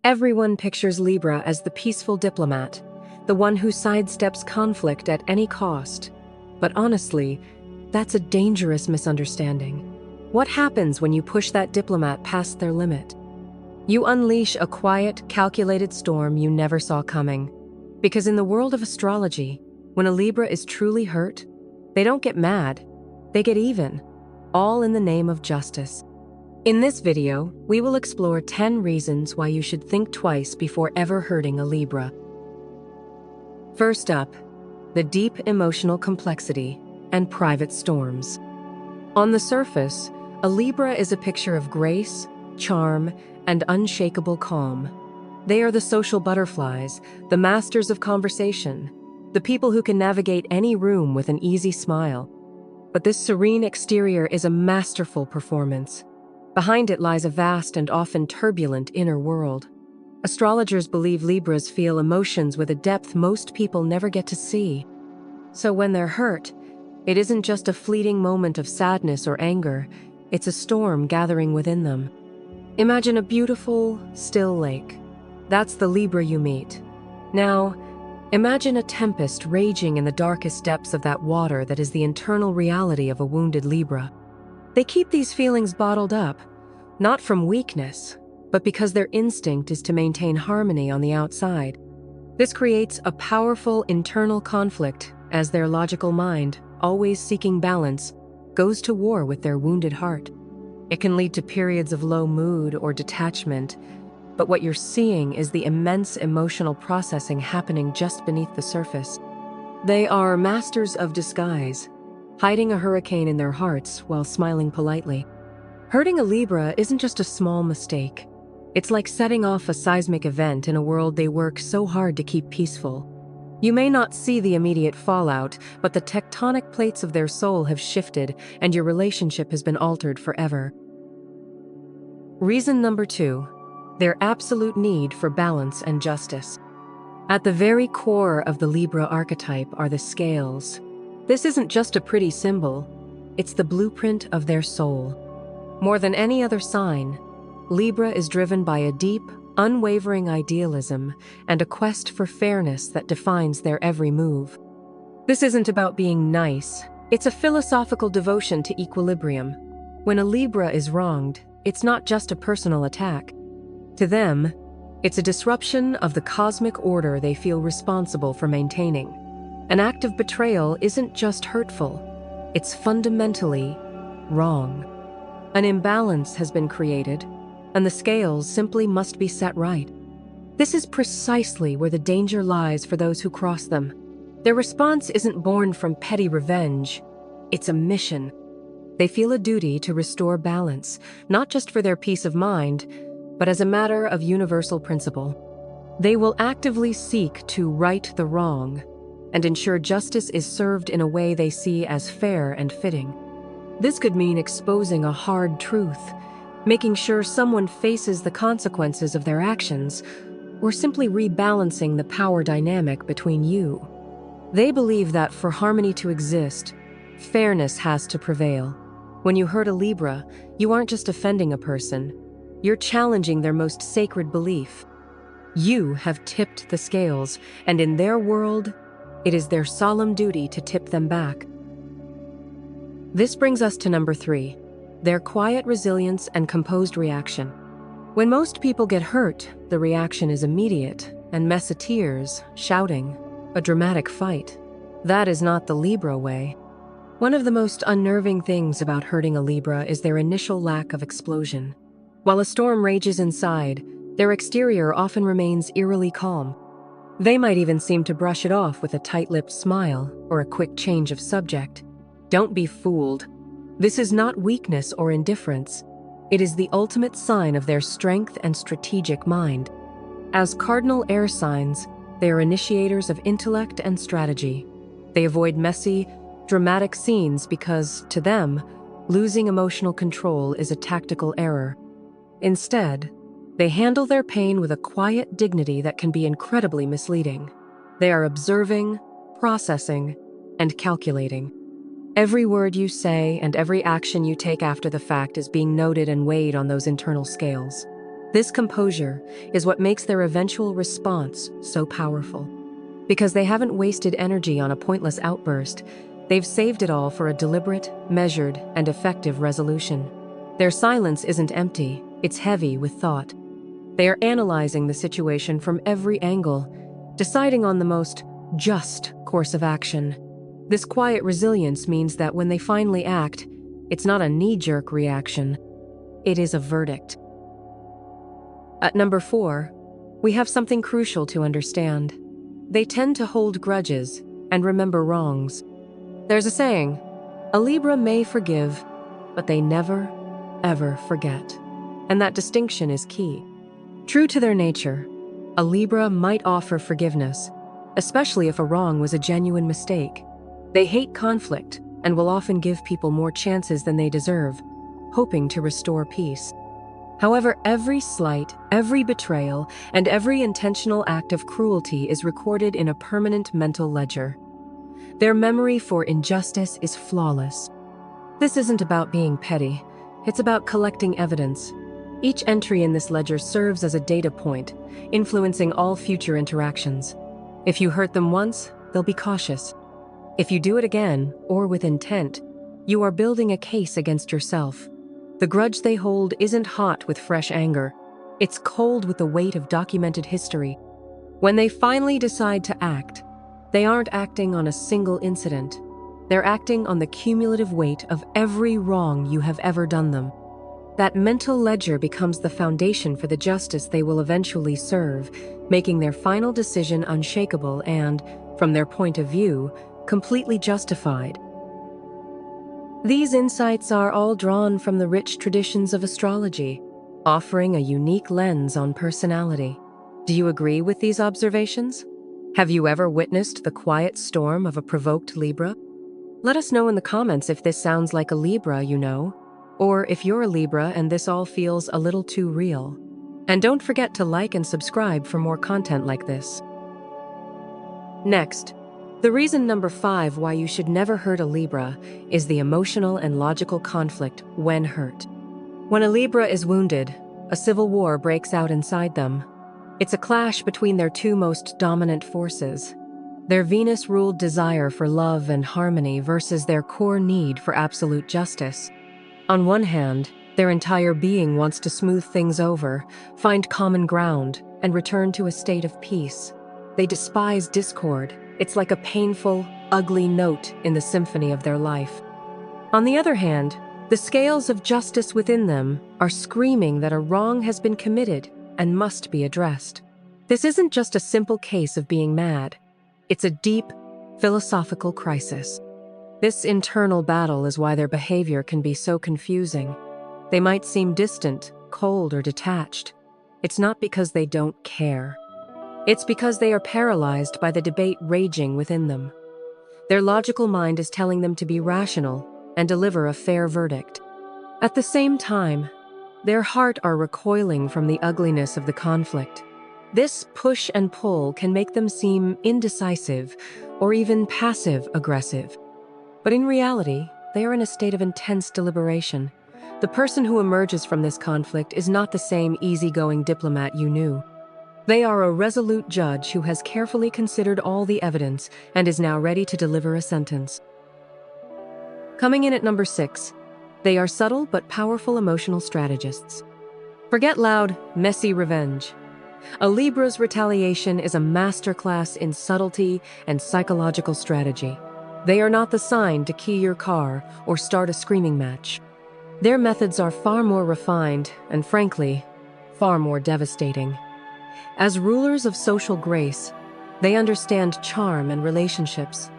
Everyone pictures Libra as the peaceful diplomat, the one who sidesteps conflict at any cost. But honestly, that's a dangerous misunderstanding. What happens when you push that diplomat past their limit? You unleash a quiet, calculated storm you never saw coming. Because in the world of astrology, when a Libra is truly hurt, they don't get mad, they get even, all in the name of justice. In this video, we will explore 10 reasons why you should think twice before ever hurting a Libra. First up, the deep emotional complexity and private storms. On the surface, a Libra is a picture of grace, charm, and unshakable calm. They are the social butterflies, the masters of conversation, the people who can navigate any room with an easy smile. But this serene exterior is a masterful performance. Behind it lies a vast and often turbulent inner world. Astrologers believe Libras feel emotions with a depth most people never get to see. So when they're hurt, it isn't just a fleeting moment of sadness or anger, it's a storm gathering within them. Imagine a beautiful, still lake. That's the Libra you meet. Now, imagine a tempest raging in the darkest depths of that water that is the internal reality of a wounded Libra. They keep these feelings bottled up, not from weakness, but because their instinct is to maintain harmony on the outside. This creates a powerful internal conflict as their logical mind, always seeking balance, goes to war with their wounded heart. It can lead to periods of low mood or detachment, but what you're seeing is the immense emotional processing happening just beneath the surface. They are masters of disguise, hiding a hurricane in their hearts while smiling politely. Hurting a Libra isn't just a small mistake. It's like setting off a seismic event in a world they work so hard to keep peaceful. You may not see the immediate fallout, but the tectonic plates of their soul have shifted and your relationship has been altered forever. Reason number 2, their absolute need for balance and justice. At the very core of the Libra archetype are the scales. This isn't just a pretty symbol, it's the blueprint of their soul. More than any other sign, Libra is driven by a deep, unwavering idealism and a quest for fairness that defines their every move. This isn't about being nice, it's a philosophical devotion to equilibrium. When a Libra is wronged, it's not just a personal attack. To them, it's a disruption of the cosmic order they feel responsible for maintaining. An act of betrayal isn't just hurtful, it's fundamentally wrong. An imbalance has been created, and the scales simply must be set right. This is precisely where the danger lies for those who cross them. Their response isn't born from petty revenge, it's a mission. They feel a duty to restore balance, not just for their peace of mind, but as a matter of universal principle. They will actively seek to right the wrong and ensure justice is served in a way they see as fair and fitting. This could mean exposing a hard truth, making sure someone faces the consequences of their actions, or simply rebalancing the power dynamic between you. They believe that for harmony to exist, fairness has to prevail. When you hurt a Libra, you aren't just offending a person, you're challenging their most sacred belief. You have tipped the scales, and in their world, it is their solemn duty to tip them back. This brings us to number 3, their quiet resilience and composed reaction. When most people get hurt, the reaction is immediate, and mess of tears, shouting, a dramatic fight. That is not the Libra way. One of the most unnerving things about hurting a Libra is their initial lack of explosion. While a storm rages inside, their exterior often remains eerily calm. They might even seem to brush it off with a tight-lipped smile or a quick change of subject. Don't be fooled. This is not weakness or indifference. It is the ultimate sign of their strength and strategic mind. As cardinal air signs, they are initiators of intellect and strategy. They avoid messy, dramatic scenes because, to them, losing emotional control is a tactical error. Instead, they handle their pain with a quiet dignity that can be incredibly misleading. They are observing, processing, and calculating. Every word you say and every action you take after the fact is being noted and weighed on those internal scales. This composure is what makes their eventual response so powerful. Because they haven't wasted energy on a pointless outburst, they've saved it all for a deliberate, measured, and effective resolution. Their silence isn't empty, it's heavy with thought. They are analyzing the situation from every angle, deciding on the most just course of action. This quiet resilience means that when they finally act, it's not a knee-jerk reaction, it is a verdict. At number 4, we have something crucial to understand. They tend to hold grudges and remember wrongs. There's a saying, a Libra may forgive, but they never, ever forget. And that distinction is key. True to their nature, a Libra might offer forgiveness, especially if a wrong was a genuine mistake. They hate conflict and will often give people more chances than they deserve, hoping to restore peace. However, every slight, every betrayal, and every intentional act of cruelty is recorded in a permanent mental ledger. Their memory for injustice is flawless. This isn't about being petty, it's about collecting evidence. Each entry in this ledger serves as a data point, influencing all future interactions. If you hurt them once, they'll be cautious. If you do it again, or with intent, you are building a case against yourself. The grudge they hold isn't hot with fresh anger. It's cold with the weight of documented history. When they finally decide to act, they aren't acting on a single incident. They're acting on the cumulative weight of every wrong you have ever done them. That mental ledger becomes the foundation for the justice they will eventually serve, making their final decision unshakable and, from their point of view, completely justified. These insights are all drawn from the rich traditions of astrology, offering a unique lens on personality. Do you agree with these observations? Have you ever witnessed the quiet storm of a provoked Libra? Let us know in the comments if this sounds like a Libra you know, or if you're a Libra and this all feels a little too real. And don't forget to like and subscribe for more content like this. Next, the reason number 5 why you should never hurt a Libra is the emotional and logical conflict when hurt. When a Libra is wounded, a civil war breaks out inside them. It's a clash between their two most dominant forces, their Venus-ruled desire for love and harmony versus their core need for absolute justice. On one hand, their entire being wants to smooth things over, find common ground, and return to a state of peace. They despise discord. It's like a painful, ugly note in the symphony of their life. On the other hand, the scales of justice within them are screaming that a wrong has been committed and must be addressed. This isn't just a simple case of being mad. It's a deep, philosophical crisis. This internal battle is why their behavior can be so confusing. They might seem distant, cold, or detached. It's not because they don't care. It's because they are paralyzed by the debate raging within them. Their logical mind is telling them to be rational and deliver a fair verdict. At the same time, their heart are recoiling from the ugliness of the conflict. This push and pull can make them seem indecisive or even passive-aggressive. But in reality, they are in a state of intense deliberation. The person who emerges from this conflict is not the same easygoing diplomat you knew. They are a resolute judge who has carefully considered all the evidence and is now ready to deliver a sentence. Coming in at number 6, they are subtle but powerful emotional strategists. Forget loud, messy revenge. A Libra's retaliation is a masterclass in subtlety and psychological strategy. They are not the sign to key your car or start a screaming match. Their methods are far more refined and, frankly, far more devastating. As rulers of social grace, they understand charm and relationships.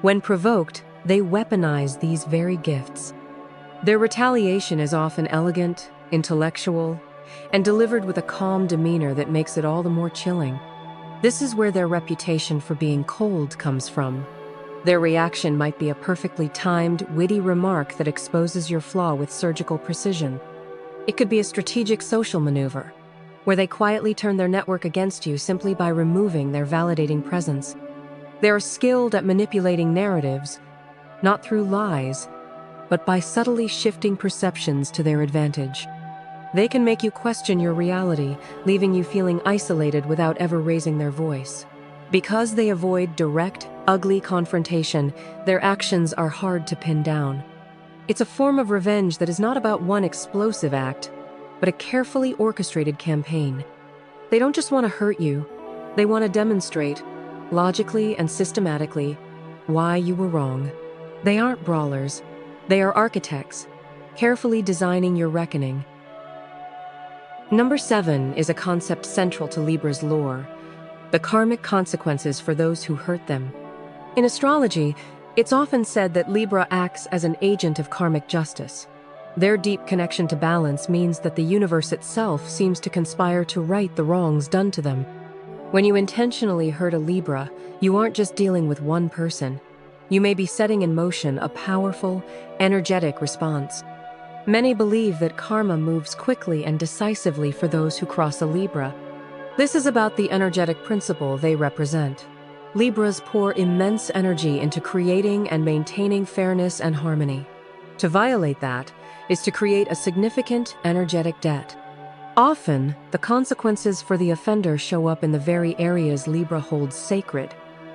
When provoked, they weaponize these very gifts. Their retaliation is often elegant, intellectual, and delivered with a calm demeanor that makes it all the more chilling. This is where their reputation for being cold comes from. Their reaction might be a perfectly timed, witty remark that exposes your flaw with surgical precision. It could be a strategic social maneuver, where they quietly turn their network against you simply by removing their validating presence. They are skilled at manipulating narratives, not through lies, but by subtly shifting perceptions to their advantage. They can make you question your reality, leaving you feeling isolated without ever raising their voice. Because they avoid direct, ugly confrontation, their actions are hard to pin down. It's a form of revenge that is not about one explosive act, but a carefully orchestrated campaign. They don't just want to hurt you, they want to demonstrate, logically and systematically, why you were wrong. They aren't brawlers, they are architects, carefully designing your reckoning. Number 7 is a concept central to Libra's lore: the karmic consequences for those who hurt them. In astrology, it's often said that Libra acts as an agent of karmic justice. Their deep connection to balance means that the universe itself seems to conspire to right the wrongs done to them. When you intentionally hurt a Libra, you aren't just dealing with one person. You may be setting in motion a powerful, energetic response. Many believe that karma moves quickly and decisively for those who cross a Libra. This is about the energetic principle they represent. Libras pour immense energy into creating and maintaining fairness and harmony. To violate that is to create a significant energetic debt. Often, the consequences for the offender show up in the very areas Libra holds sacred: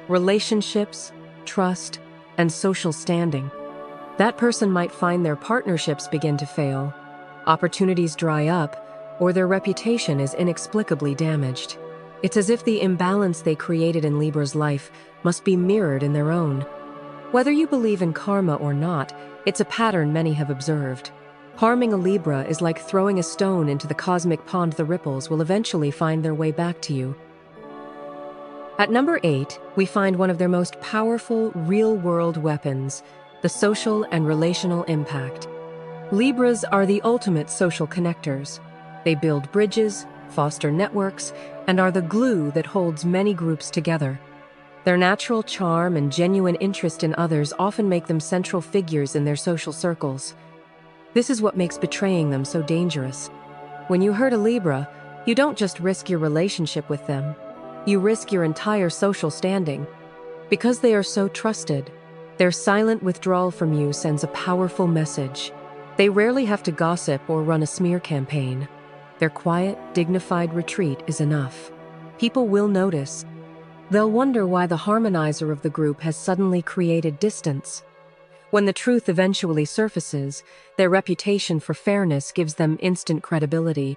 relationships, trust, and social standing. That person might find their partnerships begin to fail, opportunities dry up, or their reputation is inexplicably damaged. It's as if the imbalance they created in Libra's life must be mirrored in their own. Whether you believe in karma or not, it's a pattern many have observed. Harming a Libra is like throwing a stone into the cosmic pond. The ripples will eventually find their way back to you. At number 8, we find one of their most powerful, real-world weapons: the social and relational impact. Libras are the ultimate social connectors. They build bridges, foster networks, and are the glue that holds many groups together. Their natural charm and genuine interest in others often make them central figures in their social circles. This is what makes betraying them so dangerous. When you hurt a Libra, you don't just risk your relationship with them, you risk your entire social standing. Because they are so trusted, their silent withdrawal from you sends a powerful message. They rarely have to gossip or run a smear campaign. Their quiet, dignified retreat is enough. People will notice. They'll wonder why the harmonizer of the group has suddenly created distance. When the truth eventually surfaces, their reputation for fairness gives them instant credibility.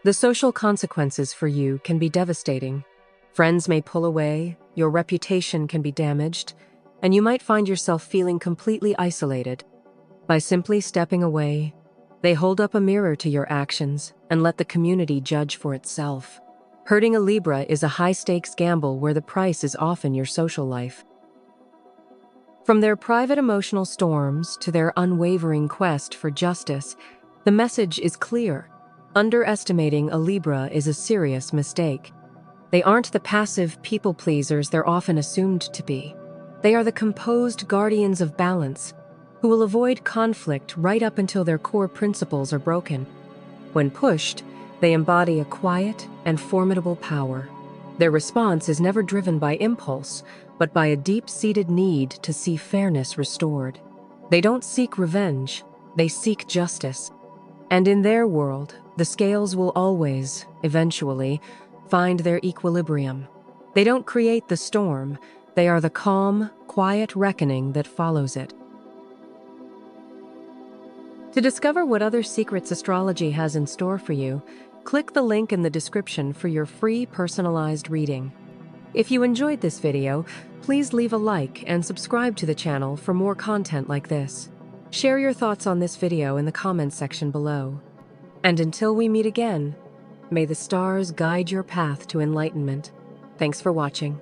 The social consequences for you can be devastating. Friends may pull away, your reputation can be damaged, and you might find yourself feeling completely isolated. By simply stepping away, they hold up a mirror to your actions and let the community judge for itself. Hurting a Libra is a high-stakes gamble where the price is often your social life. From their private emotional storms to their unwavering quest for justice, the message is clear: underestimating a Libra is a serious mistake. They aren't the passive people-pleasers they're often assumed to be. They are the composed guardians of balance, who will avoid conflict right up until their core principles are broken. When pushed, they embody a quiet and formidable power. Their response is never driven by impulse, but by a deep-seated need to see fairness restored. They don't seek revenge, they seek justice. And in their world, the scales will always, eventually, find their equilibrium. They don't create the storm, they are the calm, quiet reckoning that follows it. To discover what other secrets astrology has in store for you, click the link in the description for your free personalized reading. If you enjoyed this video, please leave a like and subscribe to the channel for more content like this. Share your thoughts on this video in the comments section below. And until we meet again, may the stars guide your path to enlightenment. Thanks for watching.